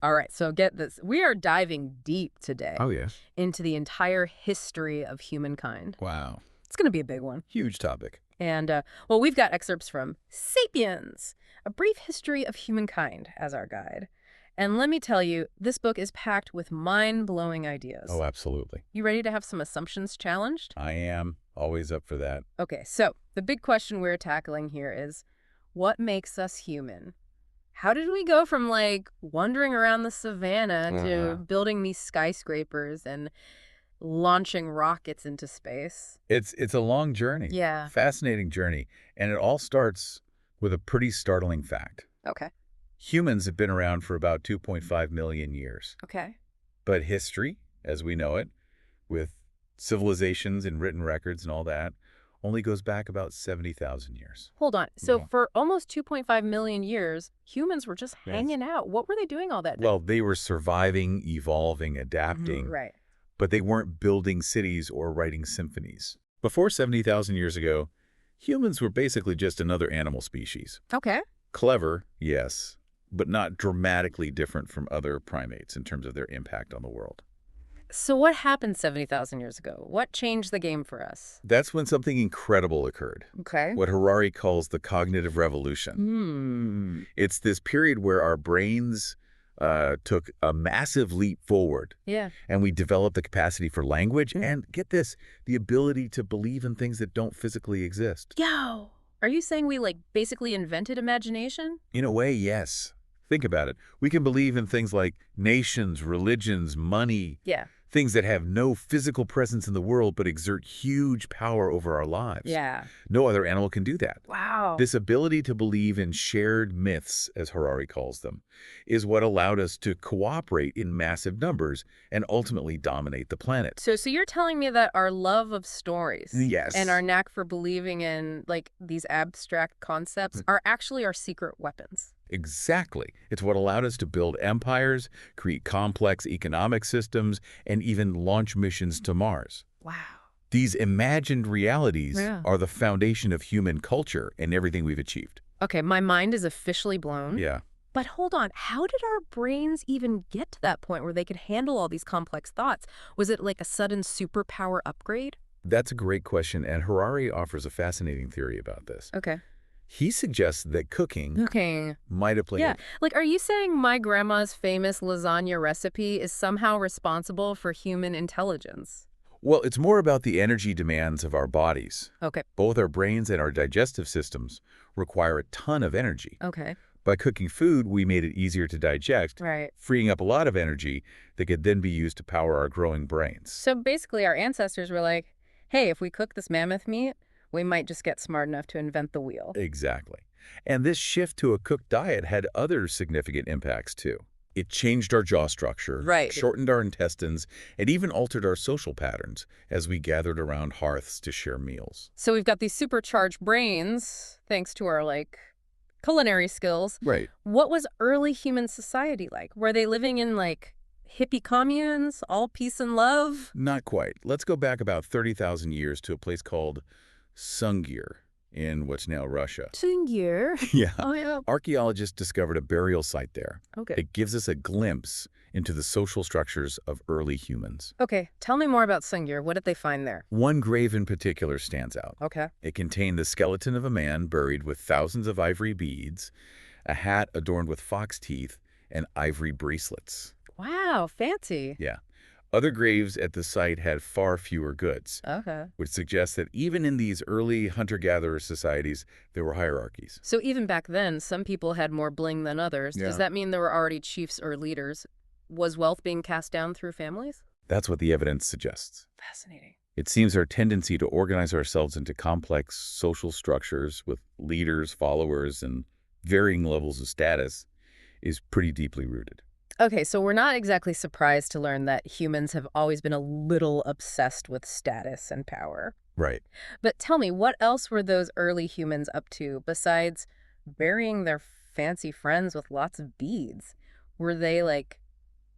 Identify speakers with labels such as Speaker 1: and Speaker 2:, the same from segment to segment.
Speaker 1: All right, so get this. We are diving deep today
Speaker 2: Oh, yes.
Speaker 1: into the entire history of humankind.
Speaker 2: Wow.
Speaker 1: It's going to be a big one.
Speaker 2: Huge topic.
Speaker 1: And, well, we've got excerpts from Sapiens, A Brief History of Humankind, as our guide. And let me tell you, this book is packed with mind-blowing ideas.
Speaker 2: Oh, absolutely.
Speaker 1: You ready to have some assumptions challenged?
Speaker 2: I am always up for that.
Speaker 1: Okay, so the big question we're tackling here is, what makes us human? How did we go from, like, wandering around the savannah to building these skyscrapers and launching rockets into space?
Speaker 2: It's a long journey.
Speaker 1: Yeah.
Speaker 2: Fascinating journey. And it all starts with a pretty startling fact.
Speaker 1: Okay.
Speaker 2: Humans have been around for about 2.5 million years.
Speaker 1: Okay.
Speaker 2: But history, as we know it, with civilizations and written records and all that, only goes back about 70,000 years.
Speaker 1: Hold on. So
Speaker 2: Yeah.
Speaker 1: for almost 2.5 million years, humans were just
Speaker 2: Yes.
Speaker 1: hanging out. What were they doing all that day?
Speaker 2: Well, they were surviving, evolving, adapting,
Speaker 1: Right.
Speaker 2: but they weren't building cities or writing symphonies. Before 70,000 years ago, humans were basically just another animal species.
Speaker 1: Okay.
Speaker 2: Clever, yes, but not dramatically different from other primates in terms of their impact on the world.
Speaker 1: So what happened 70,000 years ago? What changed the game for us?
Speaker 2: That's when something incredible occurred,
Speaker 1: Okay.
Speaker 2: what Harari calls the cognitive revolution. It's this period where our brains took a massive leap forward,
Speaker 1: Yeah.
Speaker 2: and we developed the capacity for language and, get this, the ability to believe in things that don't physically exist.
Speaker 1: Yo! Are you saying we, like, basically invented imagination?
Speaker 2: In a way, yes. Think about it. We can believe in things like nations, religions, money,
Speaker 1: Yeah.
Speaker 2: things that have no physical presence in the world but exert huge power over our lives.
Speaker 1: Yeah.
Speaker 2: No other animal can do that.
Speaker 1: Wow.
Speaker 2: This ability to believe in shared myths, as Harari calls them, is what allowed us to cooperate in massive numbers and ultimately dominate the planet.
Speaker 1: So you're telling me that our love of stories
Speaker 2: Yes.
Speaker 1: and our knack for believing in, like, these abstract concepts are actually our secret weapons.
Speaker 2: Exactly. It's what allowed us to build empires, create complex economic systems, and even launch missions to Mars.
Speaker 1: Wow.
Speaker 2: These imagined realities
Speaker 1: Yeah.
Speaker 2: are the foundation of human culture and everything we've achieved.
Speaker 1: Okay, my mind is officially blown.
Speaker 2: Yeah.
Speaker 1: But hold on, how did our brains even get to that point where they could handle all these complex thoughts? Was it like a sudden superpower upgrade?
Speaker 2: That's a great question, and Harari offers a fascinating theory about this.
Speaker 1: Okay.
Speaker 2: He suggests that cooking
Speaker 1: Okay.
Speaker 2: might have played
Speaker 1: Yeah. Like, are you saying my grandma's famous lasagna recipe is somehow responsible for human intelligence?
Speaker 2: Well, it's more about the energy demands of our bodies.
Speaker 1: Okay.
Speaker 2: Both our brains and our digestive systems require a ton of energy.
Speaker 1: Okay.
Speaker 2: By cooking food, we made it easier to digest,
Speaker 1: Right.
Speaker 2: freeing up a lot of energy that could then be used to power our growing brains.
Speaker 1: So basically, our ancestors were like, hey, if we cook this mammoth meat, we might just get smart enough to invent the wheel.
Speaker 2: Exactly. And this shift to a cooked diet had other significant impacts, too. It changed our jaw structure,
Speaker 1: Right.
Speaker 2: shortened our intestines, and even altered our social patterns as we gathered around hearths to share meals.
Speaker 1: So we've got these supercharged brains, thanks to our, like, culinary skills.
Speaker 2: Right.
Speaker 1: What was early human society like? Were they living in, like, hippie communes, all peace and love?
Speaker 2: Not quite. Let's go back about 30,000 years to a place called Sungir in what's now Russia.
Speaker 1: Year.
Speaker 2: Yeah.
Speaker 1: Oh, yeah.
Speaker 2: Archaeologists discovered a burial site there.
Speaker 1: Okay.
Speaker 2: It gives us a glimpse into the social structures of early humans.
Speaker 1: Okay, tell me more about Sungir. What did they find there?
Speaker 2: One grave in particular stands out.
Speaker 1: Okay.
Speaker 2: It contained the skeleton of a man buried with thousands of ivory beads, a hat adorned with fox teeth, and ivory bracelets.
Speaker 1: Wow, fancy.
Speaker 2: Yeah. Other graves at the site had far fewer goods,
Speaker 1: Okay.
Speaker 2: which suggests that even in these early hunter-gatherer societies, there were hierarchies.
Speaker 1: So even back then, some people had more bling than others.
Speaker 2: Yeah.
Speaker 1: Does that mean there were already chiefs or leaders? Was wealth being cast down through families?
Speaker 2: That's what the evidence suggests.
Speaker 1: Fascinating.
Speaker 2: It seems our tendency to organize ourselves into complex social structures with leaders, followers, and varying levels of status is pretty deeply rooted.
Speaker 1: Okay, so we're not exactly surprised to learn that humans have always been a little obsessed with status and power.
Speaker 2: Right.
Speaker 1: But tell me, what else were those early humans up to besides burying their fancy friends with lots of beads? Were they, like,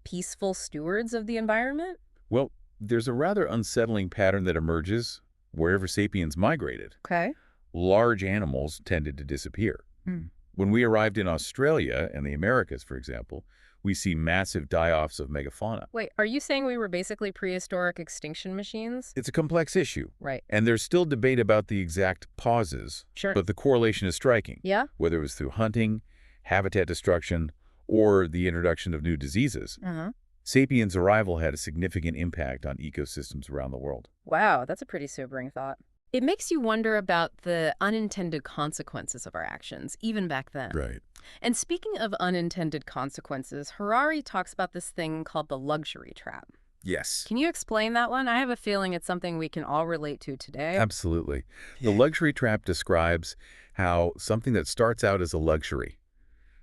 Speaker 1: peaceful stewards of the environment?
Speaker 2: Well, there's a rather unsettling pattern that emerges wherever sapiens migrated.
Speaker 1: Okay.
Speaker 2: Large animals tended to disappear.
Speaker 1: Hmm.
Speaker 2: When we arrived in Australia and the Americas, for example, We see massive die-offs of megafauna.
Speaker 1: Wait, are you saying we were basically prehistoric extinction machines?
Speaker 2: It's a complex issue,
Speaker 1: Right.
Speaker 2: and there's still debate about the exact causes,
Speaker 1: Sure.
Speaker 2: but the correlation is striking.
Speaker 1: Yeah?
Speaker 2: Whether it was through hunting, habitat destruction, or the introduction of new diseases,
Speaker 1: Uh-huh.
Speaker 2: Sapiens' arrival had a significant impact on ecosystems around the world.
Speaker 1: Wow, that's a pretty sobering thought. It makes you wonder about the unintended consequences of our actions, even back then.
Speaker 2: Right.
Speaker 1: And speaking of unintended consequences, Harari talks about this thing called the luxury trap.
Speaker 2: Yes.
Speaker 1: Can you explain that one? I have a feeling it's something we can all relate to today.
Speaker 2: Absolutely. The luxury trap describes how something that starts out as a luxury,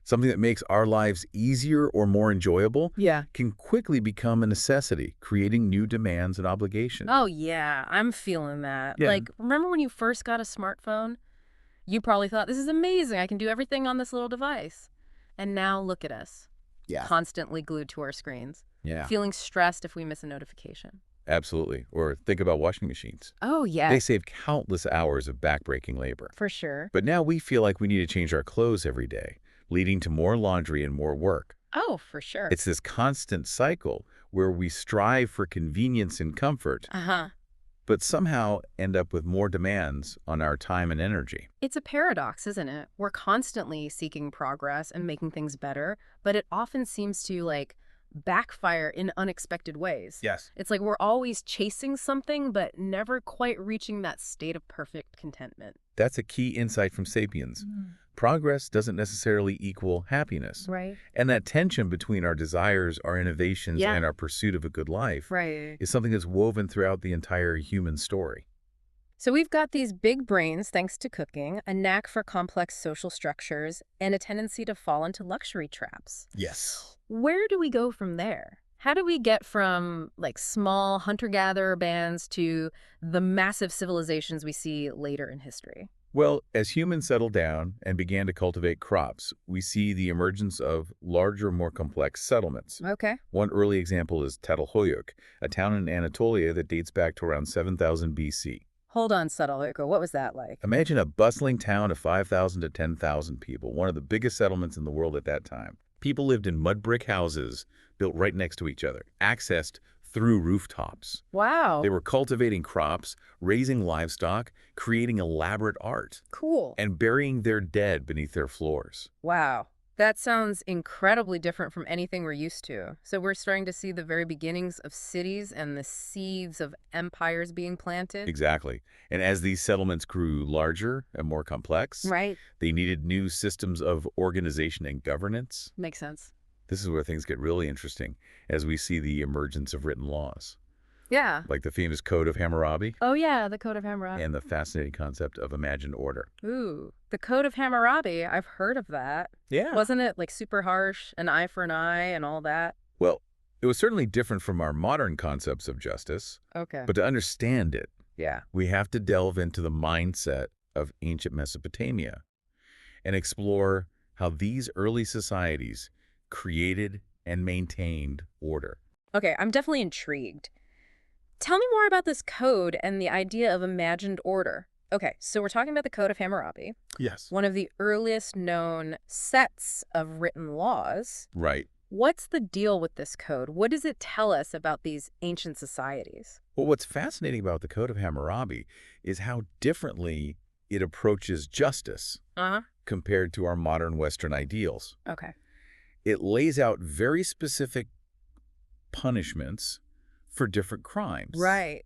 Speaker 2: something that makes our lives easier or more enjoyable,
Speaker 1: Yeah.
Speaker 2: can quickly become a necessity, creating new demands and obligations.
Speaker 1: Oh, yeah, I'm feeling that.
Speaker 2: Yeah.
Speaker 1: Like, remember when you first got a smartphone? You probably thought, this is amazing. I can do everything on this little device. And now look at us, constantly glued to our screens,
Speaker 2: Yeah.
Speaker 1: feeling stressed if we miss a notification.
Speaker 2: Absolutely. Or think about washing machines.
Speaker 1: Oh, yeah,
Speaker 2: They save countless hours of backbreaking labor.
Speaker 1: for sure.
Speaker 2: But now we feel like we need to change our clothes every day, leading to more laundry and more work.
Speaker 1: Oh, for sure.
Speaker 2: It's this constant cycle where we strive for convenience and comfort,
Speaker 1: Uh-huh.
Speaker 2: but somehow end up with more demands on our time and energy.
Speaker 1: It's a paradox, isn't it? We're constantly seeking progress and making things better, but it often seems to, like, backfire in unexpected ways.
Speaker 2: Yes.
Speaker 1: It's like we're always chasing something, but never quite reaching that state of perfect contentment.
Speaker 2: That's a key insight from Sapiens. Progress doesn't necessarily equal happiness.
Speaker 1: Right.
Speaker 2: And that tension between our desires, our innovations,
Speaker 1: Yeah.
Speaker 2: and our pursuit of a good life
Speaker 1: Right.
Speaker 2: is something that's woven throughout the entire human story.
Speaker 1: So we've got these big brains thanks to cooking, a knack for complex social structures, and a tendency to fall into luxury traps.
Speaker 2: Yes.
Speaker 1: Where do we go from there? How do we get from, like, small hunter-gatherer bands to the massive civilizations we see later in history?
Speaker 2: Well, as humans settled down and began to cultivate crops, we see the emergence of larger, more complex settlements.
Speaker 1: Okay.
Speaker 2: One early example is Çatalhöyük, a town in Anatolia that dates back to around 7000 BC.
Speaker 1: Hold on, Satalhöyük. What was that like?
Speaker 2: Imagine a bustling town of 5,000 to 10,000 people, one of the biggest settlements in the world at that time. People lived in mud brick houses built right next to each other, accessed through rooftops.
Speaker 1: Wow.
Speaker 2: They were cultivating crops, raising livestock, creating elaborate art,
Speaker 1: Cool.
Speaker 2: and burying their dead beneath their floors.
Speaker 1: Wow. That sounds incredibly different from anything we're used to. So we're starting to see the very beginnings of cities and the seeds of empires being planted.
Speaker 2: Exactly. And as these settlements grew larger and more complex,
Speaker 1: Right.
Speaker 2: they needed new systems of organization and governance.
Speaker 1: Makes sense.
Speaker 2: This is where things get really interesting as we see the emergence of written laws,
Speaker 1: Yeah.
Speaker 2: like the famous Code of Hammurabi
Speaker 1: Oh, yeah, the Code of Hammurabi.
Speaker 2: and the fascinating concept of imagined order.
Speaker 1: Ooh, the Code of Hammurabi. I've heard of that.
Speaker 2: Yeah.
Speaker 1: Wasn't it, like, super harsh, an eye for an eye and all that?
Speaker 2: Well, it was certainly different from our modern concepts of justice,
Speaker 1: Okay.
Speaker 2: but to understand it,
Speaker 1: Yeah.
Speaker 2: we have to delve into the mindset of ancient Mesopotamia and explore how these early societies created and maintained order.
Speaker 1: Okay, I'm definitely intrigued. Tell me more about this code and the idea of imagined order. Okay, so we're talking about the Code of Hammurabi,
Speaker 2: Yes.
Speaker 1: one of the earliest known sets of written laws.
Speaker 2: Right.
Speaker 1: What's the deal with this code? What does it tell us about these ancient societies?
Speaker 2: Well, what's fascinating about the Code of Hammurabi is how differently it approaches justice
Speaker 1: Uh-huh.
Speaker 2: compared to our modern Western ideals.
Speaker 1: Okay.
Speaker 2: It lays out very specific punishments for different crimes.
Speaker 1: Right.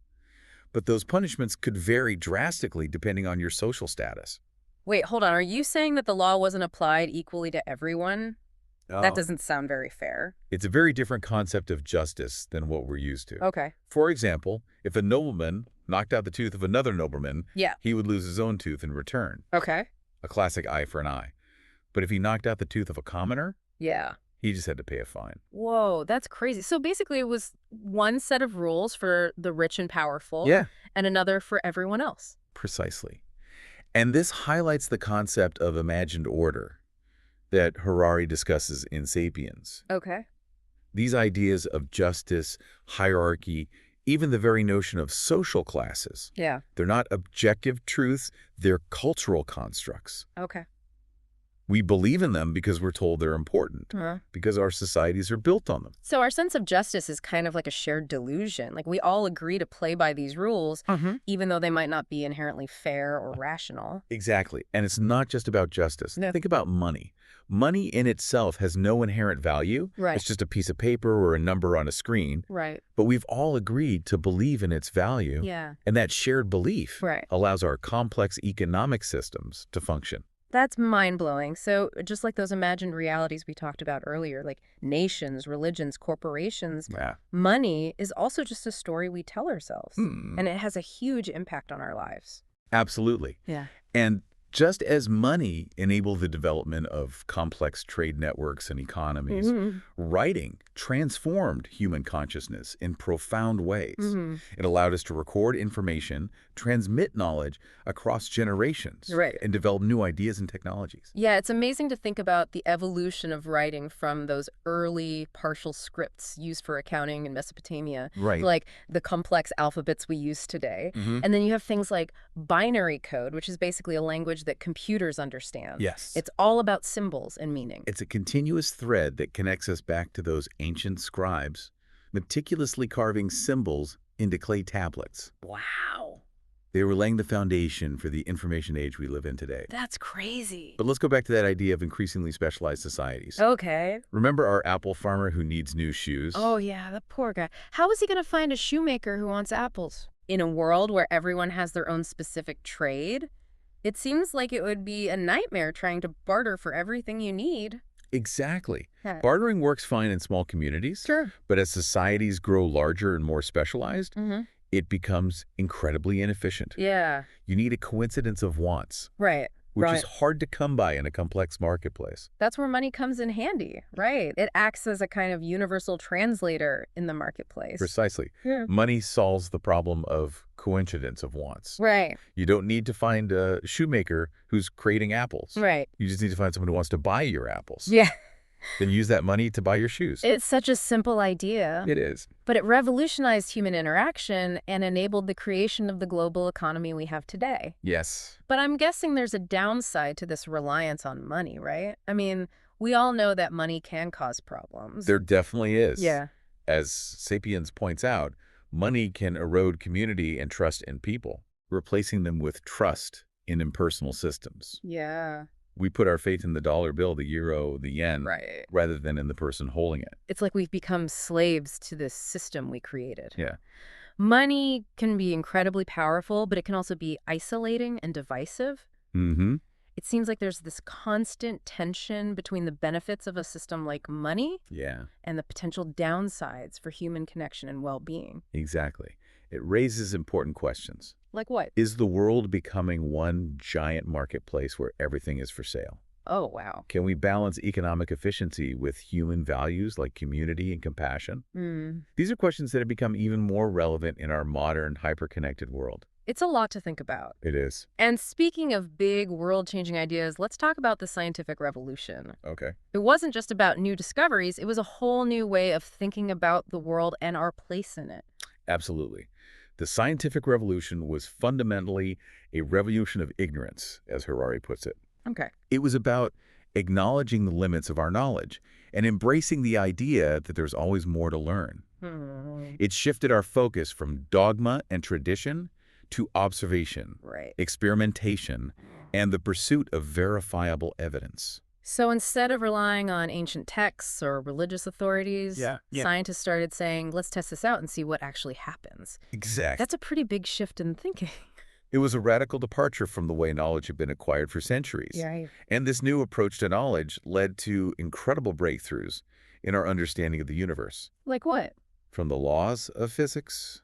Speaker 2: But those punishments could vary drastically depending on your social status.
Speaker 1: Wait, hold on. Are you saying that the law wasn't applied equally to everyone? That doesn't sound very fair.
Speaker 2: It's a very different concept of justice than what we're used to.
Speaker 1: Okay.
Speaker 2: For example, if a nobleman knocked out the tooth of another nobleman,
Speaker 1: Yeah.
Speaker 2: he would lose his own tooth in return.
Speaker 1: Okay.
Speaker 2: A classic eye for an eye. But if he knocked out the tooth of a commoner,
Speaker 1: Yeah.
Speaker 2: he just had to pay a fine.
Speaker 1: Whoa, that's crazy. So basically it was one set of rules for the rich and powerful
Speaker 2: Yeah,
Speaker 1: and another for everyone else.
Speaker 2: precisely. And this highlights the concept of imagined order that Harari discusses in Sapiens.
Speaker 1: Okay.
Speaker 2: These ideas of justice, hierarchy, even the very notion of social classes,
Speaker 1: Yeah.
Speaker 2: they're not objective truths, they're cultural constructs.
Speaker 1: Okay.
Speaker 2: We believe in them because we're told they're important, because our societies are built on them.
Speaker 1: So our sense of justice is kind of like a shared delusion. Like we all agree to play by these rules, even though they might not be inherently fair or rational.
Speaker 2: Exactly. And it's not just about justice. Now, think about money. Money in itself has no inherent value.
Speaker 1: Right.
Speaker 2: It's just a piece of paper or a number on a screen.
Speaker 1: Right.
Speaker 2: But we've all agreed to believe in its value.
Speaker 1: Yeah.
Speaker 2: And that shared belief allows our complex economic systems to function.
Speaker 1: That's mind-blowing. So just like those imagined realities we talked about earlier, like nations, religions, corporations, money is also just a story we tell ourselves. And it has a huge impact on our lives.
Speaker 2: Absolutely.
Speaker 1: Yeah.
Speaker 2: And just as money enabled the development of complex trade networks and economies, writing transformed human consciousness in profound ways. It allowed us to record information, transmit knowledge across generations, and develop new ideas and technologies.
Speaker 1: Yeah, it's amazing to think about the evolution of writing from those early partial scripts used for accounting in Mesopotamia, to like the complex alphabets we use today. And then you have things like binary code, which is basically a language that computers understand.
Speaker 2: Yes.
Speaker 1: It's all about symbols and meaning.
Speaker 2: It's a continuous thread that connects us back to those ancient scribes, meticulously carving symbols into clay tablets.
Speaker 1: Wow.
Speaker 2: They were laying the foundation for the information age we live in today.
Speaker 1: That's crazy.
Speaker 2: But let's go back to that idea of increasingly specialized societies.
Speaker 1: Okay.
Speaker 2: Remember our apple farmer who needs new shoes?
Speaker 1: Oh, yeah, the poor guy. How is he going to find a shoemaker who wants apples? In a world where everyone has their own specific trade, it seems like it would be a nightmare trying to barter for everything you need.
Speaker 2: Exactly. Bartering works fine in small communities.
Speaker 1: Sure.
Speaker 2: But as societies grow larger and more specialized, it becomes incredibly inefficient.
Speaker 1: Yeah.
Speaker 2: You need a coincidence of wants.
Speaker 1: Right.
Speaker 2: Which is hard to come by in a complex marketplace.
Speaker 1: That's where money comes in handy, right? It acts as a kind of universal translator in the marketplace.
Speaker 2: Precisely. Money solves the problem of coincidence of wants.
Speaker 1: Right.
Speaker 2: You don't need to find a shoemaker who's creating apples.
Speaker 1: Right.
Speaker 2: You just need to find someone who wants to buy your apples.
Speaker 1: Yeah.
Speaker 2: Then use that money to buy your shoes.
Speaker 1: It's such a simple idea.
Speaker 2: It is.
Speaker 1: But it revolutionized human interaction and enabled the creation of the global economy we have today.
Speaker 2: Yes.
Speaker 1: But I'm guessing there's a downside to this reliance on money, right? I mean, we all know that money can cause problems.
Speaker 2: There definitely is.
Speaker 1: Yeah.
Speaker 2: As Sapiens points out, money can erode community and trust in people, replacing them with trust in impersonal systems.
Speaker 1: Yeah.
Speaker 2: We put our faith in the dollar bill, the euro, the yen, rather than in the person holding it.
Speaker 1: It's like we've become slaves to this system we created.
Speaker 2: Yeah.
Speaker 1: Money can be incredibly powerful, but it can also be isolating and divisive. It seems like there's this constant tension between the benefits of a system like money and the potential downsides for human connection and well-being.
Speaker 2: Exactly. It raises important questions.
Speaker 1: Like what?
Speaker 2: Is the world becoming one giant marketplace where everything is for sale?
Speaker 1: Oh, wow.
Speaker 2: Can we balance economic efficiency with human values like community and compassion? These are questions that have become even more relevant in our modern, hyper-connected world.
Speaker 1: It's a lot to think about.
Speaker 2: It is.
Speaker 1: And speaking of big world-changing ideas, let's talk about the scientific revolution.
Speaker 2: Okay.
Speaker 1: It wasn't just about new discoveries. It was a whole new way of thinking about the world and our place in it.
Speaker 2: Absolutely. The scientific revolution was fundamentally a revolution of ignorance, as Harari puts it.
Speaker 1: Okay.
Speaker 2: It was about acknowledging the limits of our knowledge and embracing the idea that there's always more to learn. It shifted our focus from dogma and tradition to observation, experimentation, and the pursuit of verifiable evidence.
Speaker 1: So instead of relying on ancient texts or religious authorities, scientists started saying, let's test this out and see what actually happens.
Speaker 2: Exactly.
Speaker 1: That's a pretty big shift in thinking.
Speaker 2: It was a radical departure from the way knowledge had been acquired for centuries. And this new approach to knowledge led to incredible breakthroughs in our understanding of the universe.
Speaker 1: Like what?
Speaker 2: From the laws of physics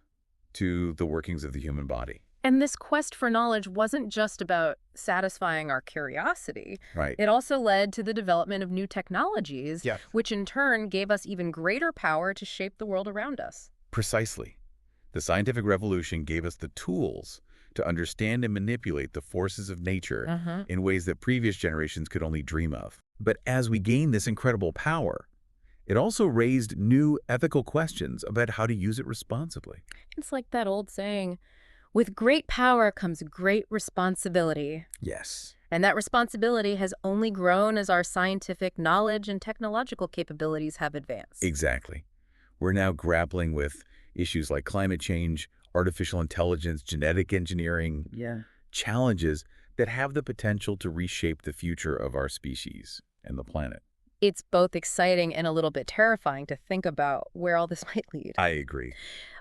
Speaker 2: to the workings of the human body.
Speaker 1: And this quest for knowledge wasn't just about satisfying our curiosity.
Speaker 2: Right.
Speaker 1: It also led to the development of new technologies, which in turn gave us even greater power to shape the world around us.
Speaker 2: Precisely. The scientific revolution gave us the tools to understand and manipulate the forces of nature in ways that previous generations could only dream of. But as we gained this incredible power, it also raised new ethical questions about how to use it responsibly.
Speaker 1: It's like that old saying, with great power comes great responsibility.
Speaker 2: Yes.
Speaker 1: And that responsibility has only grown as our scientific knowledge and technological capabilities have advanced.
Speaker 2: Exactly. We're now grappling with issues like climate change, artificial intelligence, genetic engineering,
Speaker 1: Yeah.
Speaker 2: challenges that have the potential to reshape the future of our species and the planet.
Speaker 1: It's both exciting and a little bit terrifying to think about where all this might lead.
Speaker 2: I agree.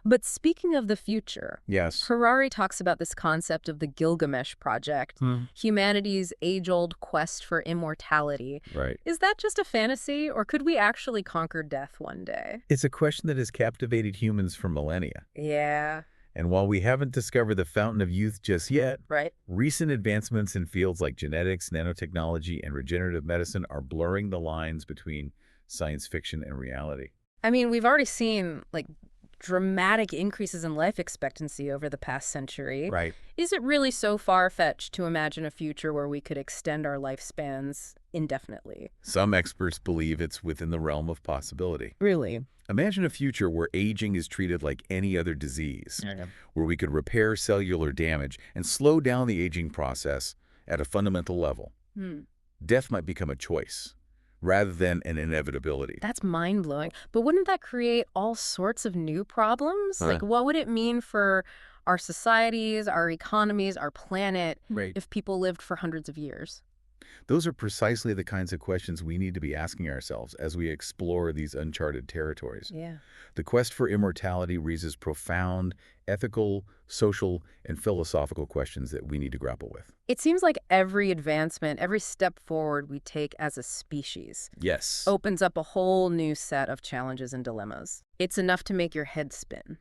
Speaker 1: But speaking of the future,
Speaker 2: Yes.
Speaker 1: Harari talks about this concept of the Gilgamesh Project, humanity's age-old quest for immortality.
Speaker 2: Right.
Speaker 1: Is that just a fantasy, or could we actually conquer death one day?
Speaker 2: It's a question that has captivated humans for millennia.
Speaker 1: Yeah.
Speaker 2: And while we haven't discovered the fountain of youth just yet,
Speaker 1: Right.
Speaker 2: recent advancements in fields like genetics, nanotechnology, and regenerative medicine are blurring the lines between science fiction and reality.
Speaker 1: I mean, we've already seen, like, dramatic increases in life expectancy over the past century.
Speaker 2: Right.
Speaker 1: Is it really so far-fetched to imagine a future where we could extend our lifespans indefinitely?
Speaker 2: Some experts believe it's within the realm of possibility.
Speaker 1: Really?
Speaker 2: Imagine a future where aging is treated like any other disease, where we could repair cellular damage and slow down the aging process at a fundamental level. Death might become a choice rather than an inevitability.
Speaker 1: That's mind-blowing. But wouldn't that create all sorts of new problems? Like, what would it mean for our societies, our economies, our planet, if people lived for hundreds of years?
Speaker 2: Those are precisely the kinds of questions we need to be asking ourselves as we explore these uncharted territories.
Speaker 1: Yeah.
Speaker 2: The quest for immortality raises profound ethical, social, and philosophical questions that we need to grapple with.
Speaker 1: It seems like every advancement, every step forward we take as a species
Speaker 2: Yes.
Speaker 1: opens up a whole new set of challenges and dilemmas. It's enough to make your head spin.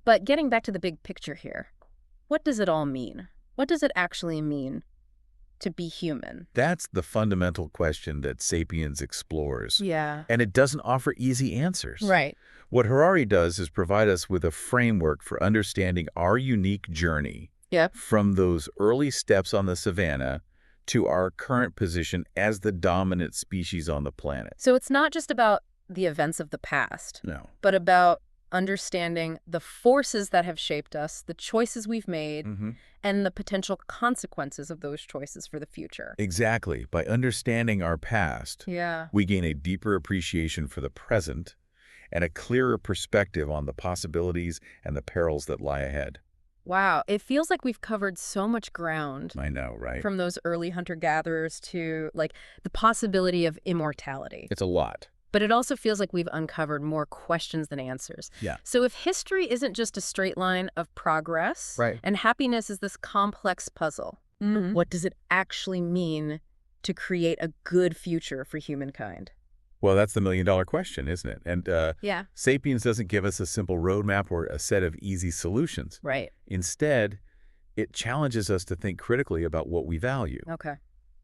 Speaker 1: But getting back to the big picture here, what does it all mean? What does it actually mean to be human?
Speaker 2: That's the fundamental question that Sapiens explores.
Speaker 1: Yeah.
Speaker 2: And it doesn't offer easy answers.
Speaker 1: Right.
Speaker 2: What Harari does is provide us with a framework for understanding our unique journey from those early steps on the savanna to our current position as the dominant species on the planet.
Speaker 1: So it's not just about the events of the past,
Speaker 2: No.
Speaker 1: but about understanding the forces that have shaped us, the choices we've made, and the potential consequences of those choices for the future.
Speaker 2: Exactly. By understanding our past, we gain a deeper appreciation for the present and a clearer perspective on the possibilities and the perils that lie ahead.
Speaker 1: Wow, it feels like we've covered so much ground.
Speaker 2: I know, right?
Speaker 1: From those early hunter-gatherers to, like, the possibility of immortality.
Speaker 2: It's a lot.
Speaker 1: But it also feels like we've uncovered more questions than answers.
Speaker 2: Yeah.
Speaker 1: So if history isn't just a straight line of progress, and happiness is this complex puzzle, what does it actually mean to create a good future for humankind?
Speaker 2: Well, that's the million-dollar question, isn't it? And Sapiens doesn't give us a simple roadmap or a set of easy solutions.
Speaker 1: Right.
Speaker 2: Instead, it challenges us to think critically about what we value.
Speaker 1: Okay.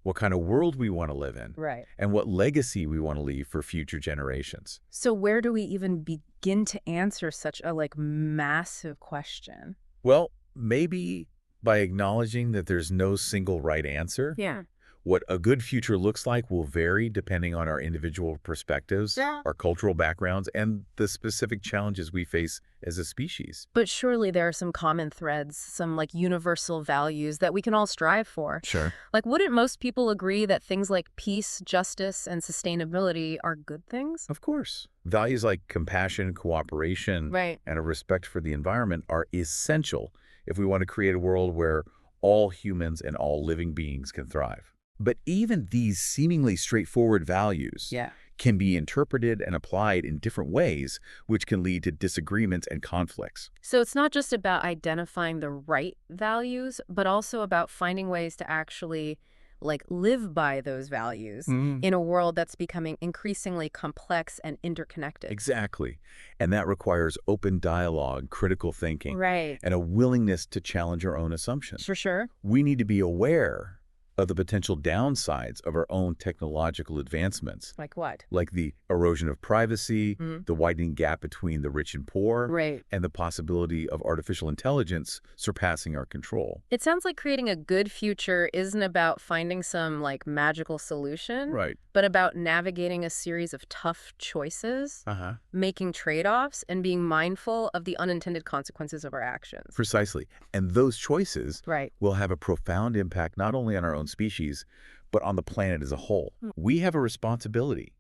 Speaker 2: What kind of world we want to live in.
Speaker 1: Right.
Speaker 2: And what legacy we want to leave for future generations.
Speaker 1: So where do we even begin to answer such a, like, massive question?
Speaker 2: Well, maybe by acknowledging that there's no single right answer.
Speaker 1: Yeah.
Speaker 2: What a good future looks like will vary depending on our individual perspectives, our cultural backgrounds, and the specific challenges we face as a species.
Speaker 1: But surely there are some common threads, some, like, universal values that we can all strive for.
Speaker 2: Sure.
Speaker 1: Like, wouldn't most people agree that things like peace, justice, and sustainability are good things?
Speaker 2: Of course. Values like compassion, cooperation, and a respect for the environment are essential if we want to create a world where all humans and all living beings can thrive. But even these seemingly straightforward values can be interpreted and applied in different ways, which can lead to disagreements and conflicts.
Speaker 1: So it's not just about identifying the right values, but also about finding ways to actually, like, live by those values in a world that's becoming increasingly complex and interconnected.
Speaker 2: Exactly. And that requires open dialogue, critical thinking,
Speaker 1: Right.
Speaker 2: and a willingness to challenge our own assumptions.
Speaker 1: For sure.
Speaker 2: We need to be aware of the potential downsides of our own technological advancements.
Speaker 1: Like what?
Speaker 2: Like the erosion of privacy, the widening gap between the rich and poor, and the possibility of artificial intelligence surpassing our control.
Speaker 1: It sounds like creating a good future isn't about finding some, like, magical solution, but about navigating a series of tough choices, making trade-offs, and being mindful of the unintended consequences of our actions.
Speaker 2: Precisely. And those choices will have a profound impact not only on our own species, but on the planet as a whole.
Speaker 1: Hmm.
Speaker 2: We have a responsibility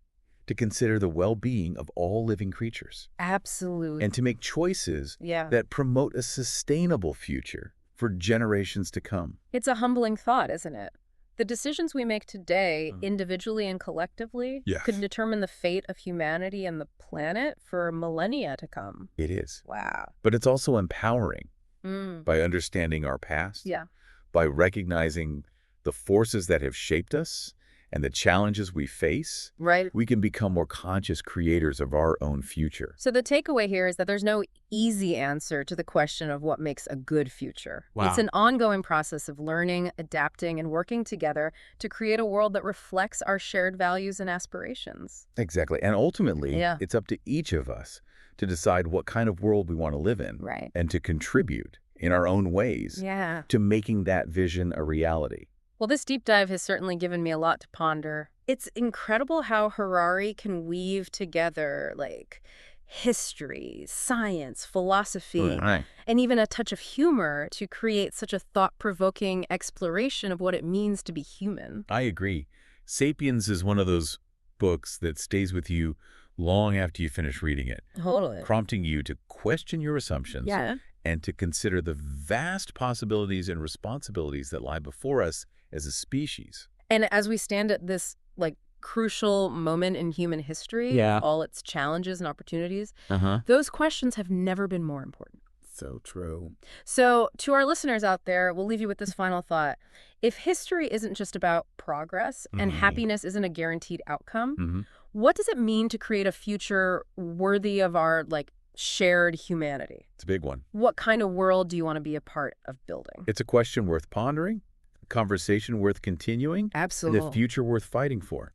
Speaker 2: to consider the well-being of all living creatures
Speaker 1: Absolutely.
Speaker 2: and to make choices
Speaker 1: Yeah.
Speaker 2: that promote a sustainable future for generations to come.
Speaker 1: It's a humbling thought, isn't it? The decisions we make today, individually and collectively,
Speaker 2: Yes.
Speaker 1: could determine the fate of humanity and the planet for millennia to come.
Speaker 2: It is.
Speaker 1: Wow.
Speaker 2: But it's also empowering
Speaker 1: Mm.
Speaker 2: by understanding our past,
Speaker 1: Yeah.
Speaker 2: by recognizing the forces that have shaped us and the challenges we face.
Speaker 1: Right.
Speaker 2: We can become more conscious creators of our own future.
Speaker 1: So the takeaway here is that there's no easy answer to the question of what makes a good future.
Speaker 3: Wow.
Speaker 1: It's an ongoing process of learning, adapting, and working together to create a world that reflects our shared values and aspirations.
Speaker 2: Exactly. And ultimately,
Speaker 1: Yeah.
Speaker 2: it's up to each of us to decide what kind of world we want to live in
Speaker 1: Right.
Speaker 2: and to contribute in our own ways
Speaker 1: Yeah.
Speaker 2: to making that vision a reality.
Speaker 1: Well, this deep dive has certainly given me a lot to ponder. It's incredible how Harari can weave together, like, history, science, philosophy,
Speaker 2: Right.
Speaker 1: and even a touch of humor to create such a thought-provoking exploration of what it means to be human.
Speaker 2: I agree. Sapiens is one of those books that stays with you long after you finish reading it,
Speaker 1: Totally.
Speaker 2: prompting you to question your assumptions
Speaker 1: Yeah.
Speaker 2: and to consider the vast possibilities and responsibilities that lie before us as a species.
Speaker 1: And as we stand at this, like, crucial moment in human history,
Speaker 3: Yeah.
Speaker 1: all its challenges and opportunities,
Speaker 2: Uh-huh.
Speaker 1: those questions have never been more important.
Speaker 3: So true.
Speaker 1: So, to our listeners out there, we'll leave you with this final thought. If history isn't just about progress and happiness isn't a guaranteed outcome, what does it mean to create a future worthy of our, like, shared humanity?
Speaker 2: It's a big one.
Speaker 1: What kind of world do you want to be a part of building?
Speaker 2: It's a question worth pondering, a conversation worth continuing, and a
Speaker 1: Absolutely.
Speaker 2: future worth fighting for.